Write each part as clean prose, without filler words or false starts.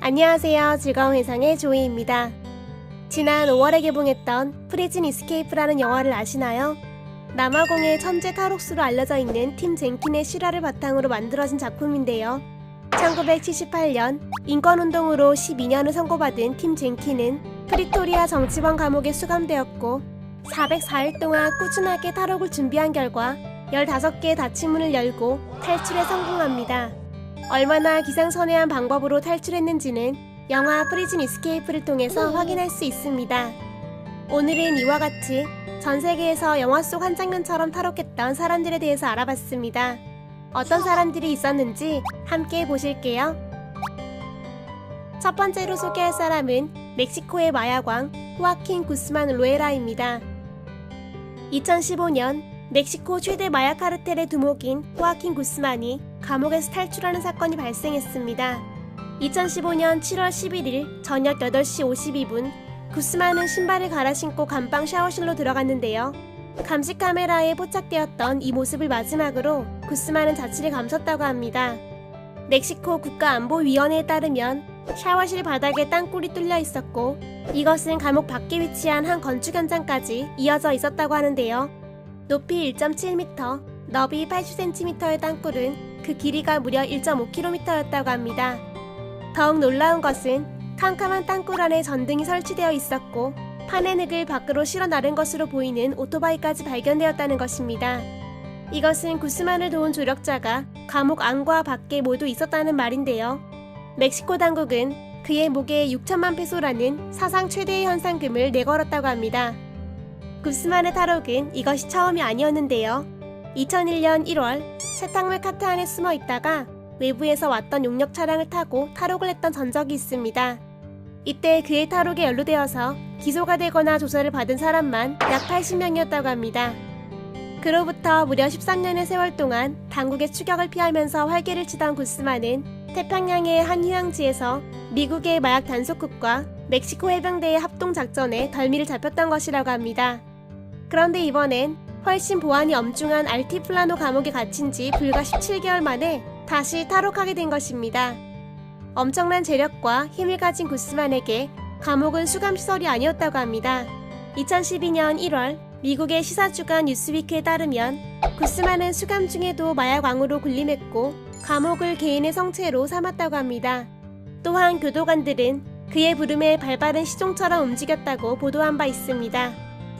안녕하세요. 즐거운 회상의 조이입니다. 지난 5월에 개봉했던 프리즌 이스케이프라는 영화를 아시나요? 남아공의 천재 탈옥수로 알려져 있는 팀 젠킨의 실화를 바탕으로 만들어진 작품인데요. 1978년 인권운동으로 12년을 선고받은 팀 젠킨은 프리토리아 정치범 감옥에 수감되었고 404일 동안 꾸준하게 탈옥을 준비한 결과 15개의 닫힌문을 열고 탈출에 성공합니다. 얼마나 기상천외한 방법으로 탈출했는지는 영화 프리즌 이스케이프를 통해서 확인할 수 있습니다. 오늘은 이와 같이 전 세계에서 영화 속 한 장면처럼 탈옥했던 사람들에 대해서 알아봤습니다. 어떤 사람들이 있었는지 함께 보실게요. 첫 번째로 소개할 사람은 멕시코의 마약왕 호아킨 구스만 로에라입니다. 2015년 멕시코 최대 마약 카르텔의 두목인 호아킨 구스만이 감옥에서 탈출하는 사건이 발생했습니다. 2015년 7월 11일 저녁 8시 52분 구스만은 신발을 갈아 신고 감방 샤워실로 들어갔는데요. 감시 카메라에 포착되었던 이 모습을 마지막으로 구스만은 자취를 감췄다고 합니다. 멕시코 국가안보위원회에 따르면 샤워실 바닥에 땅굴이 뚫려 있었고 이것은 감옥 밖에 위치한 한 건축 현장까지 이어져 있었다고 하는데요. 높이 1.7m, 너비 80cm의 땅굴은 그 길이가 무려 1.5km였다고 합니다. 더욱 놀라운 것은 캄캄한 땅굴 안에 전등이 설치되어 있었고 판의 흙을 밖으로 실어 나른 것으로 보이는 오토바이까지 발견되었다는 것입니다. 이것은 구스만을 도운 조력자가 감옥 안과 밖에 모두 있었다는 말인데요. 멕시코 당국은 그의 목에 6천만 페소라는 사상 최대의 현상금을 내걸었다고 합니다. 구스만의 탈옥은 이것이 처음이 아니었는데요. 2001년 1월 세탁물 카트 안에 숨어 있다가 외부에서 왔던 용역 차량을 타고 탈옥을 했던 전적이 있습니다. 이때 그의 탈옥에 연루되어서 기소가 되거나 조사를 받은 사람만 약 80명이었다고 합니다. 그로부터 무려 13년의 세월 동안 당국의 추격을 피하면서 활개를 치던 구스만은 태평양의 한 휴양지에서 미국의 마약 단속국과 멕시코 해병대의 합동작전에 덜미를 잡혔던 것이라고 합니다. 그런데 이번엔 훨씬 보안이 엄중한 알티플라노 감옥에 갇힌 지 불과 17개월 만에 다시 탈옥하게 된 것입니다. 엄청난 재력과 힘을 가진 구스만에게 감옥은 수감시설이 아니었다고 합니다. 2012년 1월 미국의 시사주간 뉴스위크에 따르면 구스만은 수감 중에도 마약왕으로 군림했고 감옥을 개인의 성체로 삼았다고 합니다. 또한 교도관들은 그의 부름에 발바른 시종처럼 움직였다고 보도한 바 있습니다.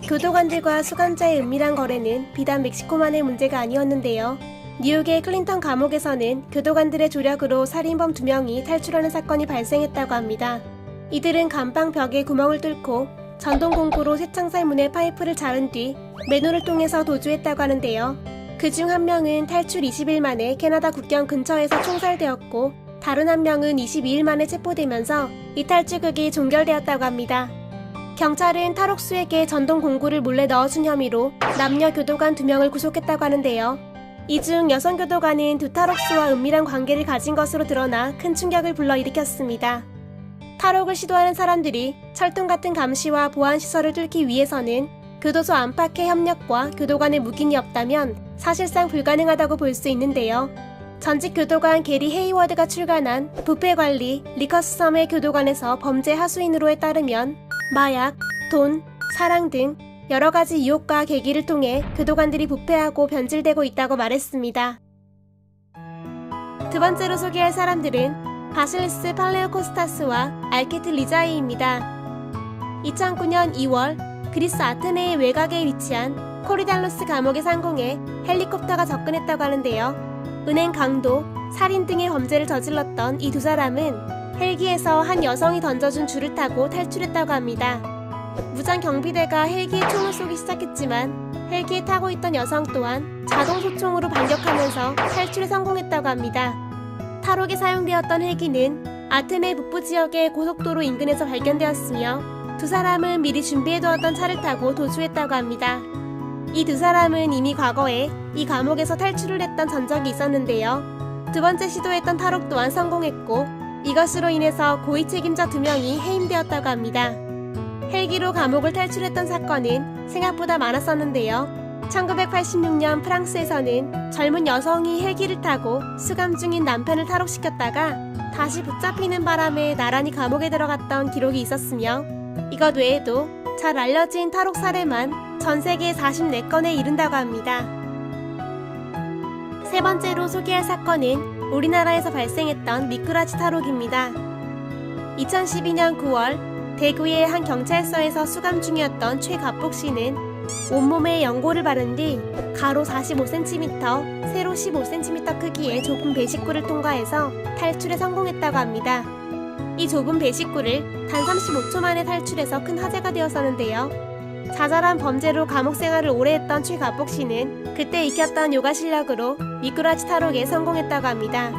교도관들과 수감자의 은밀한 거래는 비단 멕시코만의 문제가 아니었는데요. 뉴욕의 클린턴 감옥에서는 교도관들의 조력으로 살인범 2명이 탈출하는 사건이 발생했다고 합니다. 이들은 감방 벽에 구멍을 뚫고 전동 공구로 쇠창살 문에 파이프를 자른 뒤 맨홀을 통해서 도주했다고 하는데요. 그중 한 명은 탈출 20일 만에 캐나다 국경 근처에서 총살되었고 다른 한 명은 22일 만에 체포되면서 이 탈출극이 종결되었다고 합니다. 경찰은 탈옥수에게 전동 공구를 몰래 넣어준 혐의로 남녀 교도관 2명을 구속했다고 하는데요. 이 중 여성 교도관은 두 탈옥수와 은밀한 관계를 가진 것으로 드러나 큰 충격을 불러일으켰습니다. 탈옥을 시도하는 사람들이 철통 같은 감시와 보안시설을 뚫기 위해서는 교도소 안팎의 협력과 교도관의 묵인이 없다면 사실상 불가능하다고 볼 수 있는데요. 전직 교도관 게리 헤이워드가 출간한 부패관리 리커스 섬의 교도관에서 범죄 하수인으로에 따르면 마약, 돈, 사랑 등 여러가지 유혹과 계기를 통해 교도관들이 부패하고 변질되고 있다고 말했습니다. 두 번째로 소개할 사람들은 바실리스 팔레오코스타스와 알케트 리자이입니다. 2009년 2월 그리스 아테네의 외곽에 위치한 코리달로스 감옥에 상공해 헬리콥터가 접근했다고 하는데요. 은행 강도, 살인 등의 범죄를 저질렀던 이 두 사람은 헬기에서 한 여성이 던져준 줄을 타고 탈출했다고 합니다. 무장 경비대가 헬기에 총을 쏘기 시작했지만 헬기에 타고 있던 여성 또한 자동 소총으로 반격하면서 탈출에 성공했다고 합니다. 탈옥에 사용되었던 헬기는 아테네 북부 지역의 고속도로 인근에서 발견되었으며 두 사람은 미리 준비해두었던 차를 타고 도주했다고 합니다. 이 두 사람은 이미 과거에 이 감옥에서 탈출을 했던 전적이 있었는데요. 두 번째 시도했던 탈옥 또한 성공했고 이것으로 인해서 고위 책임자 2명이 해임되었다고 합니다. 헬기로 감옥을 탈출했던 사건은 생각보다 많았었는데요. 1986년 프랑스에서는 젊은 여성이 헬기를 타고 수감 중인 남편을 탈옥시켰다가 다시 붙잡히는 바람에 나란히 감옥에 들어갔던 기록이 있었으며 이것 외에도 잘 알려진 탈옥 사례만 전 세계 44건에 이른다고 합니다. 세 번째로 소개할 사건은 우리나라에서 발생했던 미꾸라지 탈옥입니다. 2012년 9월 대구의 한 경찰서에서 수감 중이었던 최갑복 씨는 온몸에 연고를 바른 뒤 가로 45cm, 세로 15cm 크기의 좁은 배식구를 통과해서 탈출에 성공했다고 합니다. 이 좁은 배식구를 단 35초 만에 탈출해서 큰 화제가 되었었는데요. 자잘한 범죄로 감옥 생활을 오래 했던 최갑복 씨는 그때 익혔던 요가 실력으로 미꾸라지 탈옥에 성공했다고 합니다.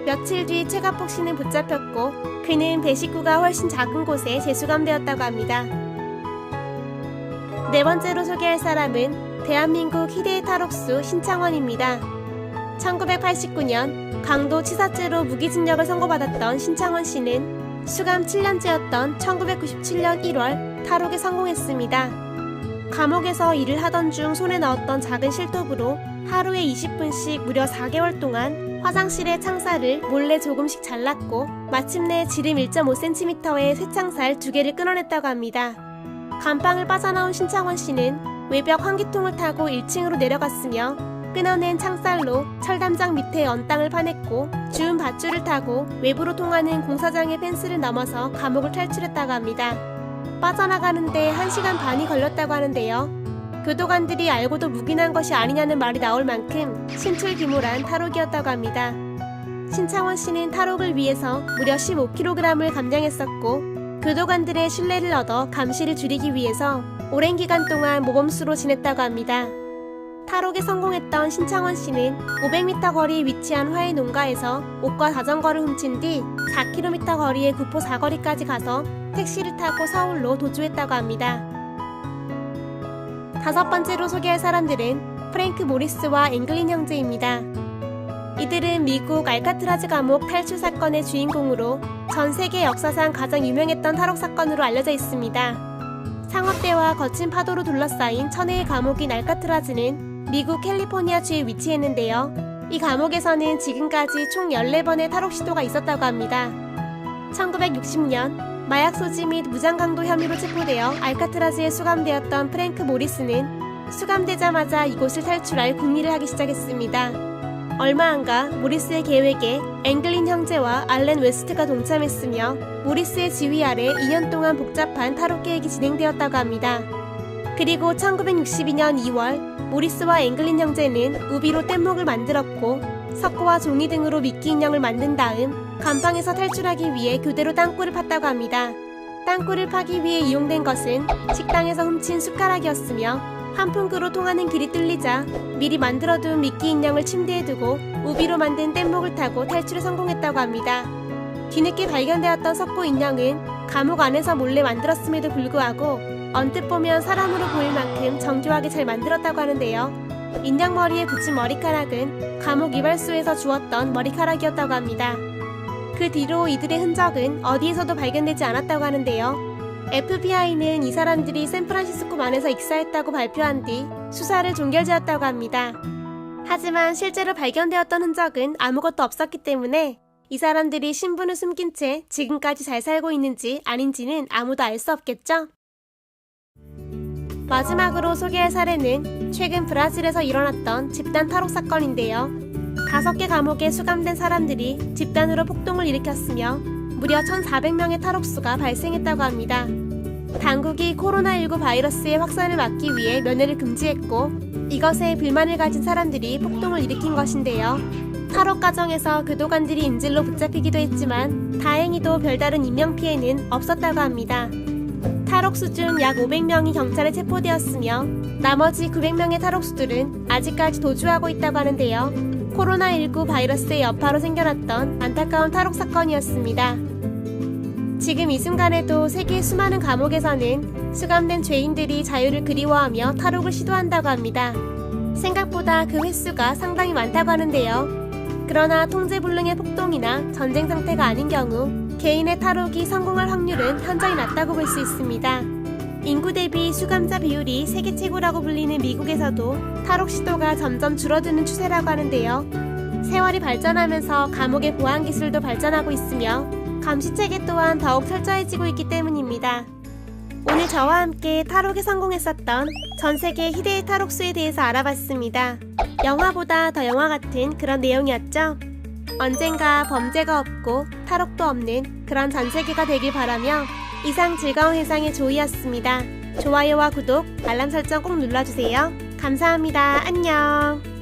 며칠 뒤 최갑복 씨는 붙잡혔고 그는 배식구가 훨씬 작은 곳에 재수감되었다고 합니다. 네 번째로 소개할 사람은 대한민국 희대의 탈옥수 신창원입니다. 1989년 강도 치사죄로 무기징역을 선고받았던 신창원 씨는 수감 7년째였던 1997년 1월 탈옥에 성공했습니다. 감옥에서 일을 하던 중 손에 넣었던 작은 실톱으로 하루에 20분씩 무려 4개월 동안 화장실의 창살을 몰래 조금씩 잘랐고 마침내 지름 1.5cm의 쇠창살 2개를 끊어냈다고 합니다. 감방을 빠져나온 신창원 씨는 외벽 환기통을 타고 1층으로 내려갔으며 끊어낸 창살로 철담장 밑에 언땅을 파냈고 주운 밧줄을 타고 외부로 통하는 공사장의 펜스를 넘어서 감옥을 탈출했다고 합니다. 빠져나가는데 1시간 반이 걸렸다고 하는데요. 교도관들이 알고도 묵인한 것이 아니냐는 말이 나올 만큼 신출귀몰한 탈옥이었다고 합니다. 신창원 씨는 탈옥을 위해서 무려 15kg을 감량했었고 교도관들의 신뢰를 얻어 감시를 줄이기 위해서 오랜 기간 동안 모범수로 지냈다고 합니다. 탈옥에 성공했던 신창원 씨는 500m 거리에 위치한 화훼 농가에서 옷과 자전거를 훔친 뒤 4km 거리의 구포 사거리까지 가서 택시를 타고 서울로 도주했다고 합니다. 다섯 번째로 소개할 사람들은 프랭크 모리스와 앵글린 형제입니다. 이들은 미국 알카트라즈 감옥 탈출 사건의 주인공으로 전 세계 역사상 가장 유명했던 탈옥 사건으로 알려져 있습니다. 상업대와 거친 파도로 둘러싸인 천혜의 감옥인 알카트라즈는 미국 캘리포니아주에 위치했는데요. 이 감옥에서는 지금까지 총 14번의 탈옥 시도가 있었다고 합니다. 1960년 마약 소지 및 무장강도 혐의로 체포되어 알카트라즈에 수감되었던 프랭크 모리스는 수감되자마자 이곳을 탈출할 궁리를 하기 시작했습니다. 얼마 안가 모리스의 계획에 앵글린 형제와 알렌 웨스트가 동참했으며 모리스의 지휘 아래 2년 동안 복잡한 탈옥 계획이 진행되었다고 합니다. 그리고 1962년 2월 모리스와 앵글린 형제는 우비로 뗏목을 만들었고 석고와 종이 등으로 미끼 인형을 만든 다음 감방에서 탈출하기 위해 교대로 땅굴을 팠다고 합니다. 땅굴을 파기 위해 이용된 것은 식당에서 훔친 숟가락이었으며 한풍구로 통하는 길이 뚫리자 미리 만들어둔 미끼 인형을 침대에 두고 우비로 만든 뗏목을 타고 탈출에 성공했다고 합니다. 뒤늦게 발견되었던 석고 인형은 감옥 안에서 몰래 만들었음에도 불구하고 언뜻 보면 사람으로 보일 만큼 정교하게 잘 만들었다고 하는데요. 인형 머리에 붙인 머리카락은 감옥 이발소에서 주웠던 머리카락이었다고 합니다. 그 뒤로 이들의 흔적은 어디에서도 발견되지 않았다고 하는데요. FBI는 이 사람들이 샌프란시스코만에서 익사했다고 발표한 뒤 수사를 종결지었다고 합니다. 하지만 실제로 발견되었던 흔적은 아무것도 없었기 때문에 이 사람들이 신분을 숨긴 채 지금까지 잘 살고 있는지 아닌지는 아무도 알 수 없겠죠? 마지막으로 소개할 사례는 최근 브라질에서 일어났던 집단 탈옥 사건인데요. 5개 감옥에 수감된 사람들이 집단으로 폭동을 일으켰으며 무려 1,400명의 탈옥수가 발생했다고 합니다. 당국이 코로나19 바이러스의 확산을 막기 위해 면회를 금지했고 이것에 불만을 가진 사람들이 폭동을 일으킨 것인데요. 탈옥 과정에서 교도관들이 인질로 붙잡히기도 했지만 다행히도 별다른 인명피해는 없었다고 합니다. 탈옥수 중 약 500명이 경찰에 체포되었으며 나머지 900명의 탈옥수들은 아직까지 도주하고 있다고 하는데요. 코로나19 바이러스의 여파로 생겨났던 안타까운 탈옥 사건이었습니다. 지금 이 순간에도 세계 수많은 감옥에서는 수감된 죄인들이 자유를 그리워하며 탈옥을 시도한다고 합니다. 생각보다 그 횟수가 상당히 많다고 하는데요. 그러나 통제불능의 폭동이나 전쟁 상태가 아닌 경우 개인의 탈옥이 성공할 확률은 현저히 낮다고 볼 수 있습니다. 인구 대비 수감자 비율이 세계 최고라고 불리는 미국에서도 탈옥 시도가 점점 줄어드는 추세라고 하는데요. 세월이 발전하면서 감옥의 보안 기술도 발전하고 있으며 감시체계 또한 더욱 철저해지고 있기 때문입니다. 오늘 저와 함께 탈옥에 성공했었던 전 세계 희대의 탈옥수에 대해서 알아봤습니다. 영화보다 더 영화 같은 그런 내용이었죠? 언젠가 범죄가 없고 탈옥도 없는 그런 전 세계가 되길 바라며 이상 즐거운 세상의 조이였습니다. 좋아요와 구독, 알람 설정 꼭 눌러주세요. 감사합니다. 안녕.